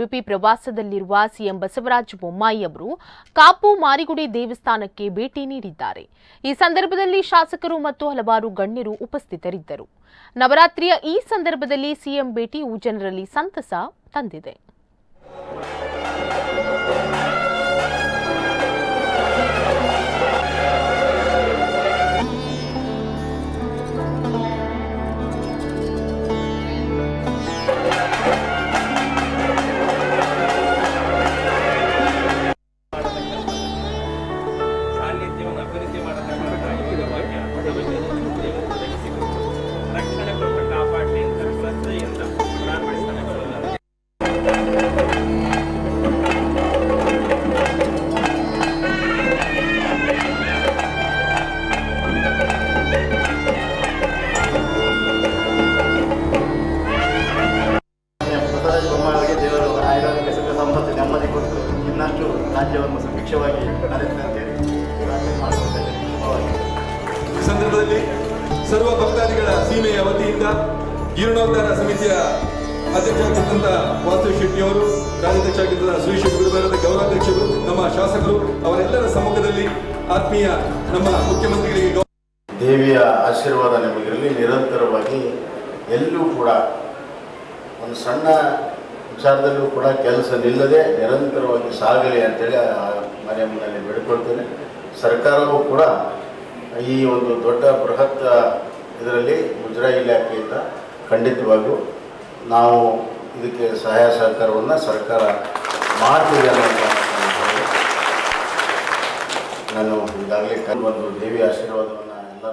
ಉಡುಪಿ ಪ್ರವಾಸದಲ್ಲಿರುವ ಸಿಎಂ ಬಸವರಾಜ ಬೊಮ್ಮಾಯಿ ಅವರು ಕಾಪು ಮಾರಿಗುಡಿ ದೇವಸ್ಥಾನಕ್ಕೆ ಭೇಟಿ ನೀಡಿದ್ದಾರೆ. ಈ ಸಂದರ್ಭದಲ್ಲಿ ಶಾಸಕರು ಮತ್ತು ಹಲವಾರು ಗಣ್ಯರು ಉಪಸ್ಥಿತರಿದ್ದರು. ನವರಾತ್ರಿಯ ಈ ಸಂದರ್ಭದಲ್ಲಿ ಸಿಎಂ ಭೇಟಿಯು ಜನರಲ್ಲಿ ಸಂತಸ ತಂದಿದೆ. ರಾಜ್ಯವನ್ನು ಸುಭಿಕ್ಷವಾಗಿ ನಡೆಸಿದಂತೇಳಿ ಈ ಸಂದರ್ಭದಲ್ಲಿ ಸರ್ವ ಭಕ್ತಾದಿಗಳ ಸೀಮೆಯ ವತಿಯಿಂದ ಜೀರ್ಣೋದ್ಧಾರ ಸಮಿತಿಯ ಅಧ್ಯಕ್ಷರಾಗಿದ್ದಂಥ ವಾಸು ಶೆಟ್ಟಿಯವರು, ಕಾರ್ಯಾಧ್ಯಕ್ಷರಾಗಿದ್ದ ಸುರೇಶ್ ಗುರುಬಾರದ ಗೌರವಾಧ್ಯಕ್ಷರು, ನಮ್ಮ ಶಾಸಕರು ಅವರೆಲ್ಲರ ಸಮ್ಮುಖದಲ್ಲಿ ಆತ್ಮೀಯ ನಮ್ಮ ಮುಖ್ಯಮಂತ್ರಿಗಳಿಗೆ ದೇವಿಯ ಆಶೀರ್ವಾದ ನಿಮಗಿರಲಿ. ನಿರಂತರವಾಗಿ ಎಲ್ಲೂ ಕೂಡ ಒಂದು ಸಣ್ಣ ವಿಚಾರದಲ್ಲೂ ಕೂಡ ಕೆಲಸ ನಿಲ್ಲದೆ ನಿರಂತರವಾಗಿ ಸಾಗಲಿ ಅಂತೇಳಿ ಮನೆಯಲ್ಲಿ ಬೇಡಿಕೊಳ್ತೇನೆ. ಸರ್ಕಾರವೂ ಕೂಡ ಈ ಒಂದು ದೊಡ್ಡ ಬೃಹತ್ ಇದರಲ್ಲಿ ಮುಜರಾಯಿ ಇಲಾಖೆಯಿಂದ ಖಂಡಿತವಾಗಿಯೂ ನಾವು ಇದಕ್ಕೆ ಸಹಾಯ ಸಹಕಾರವನ್ನು ಸರ್ಕಾರ ಮಾಡ್ತಿದೆ ಅನ್ನೋದು ನಾನು ಈಗಾಗಲೇ ಒಂದು ದೇವಿ ಆಶೀರ್ವಾದವನ್ನು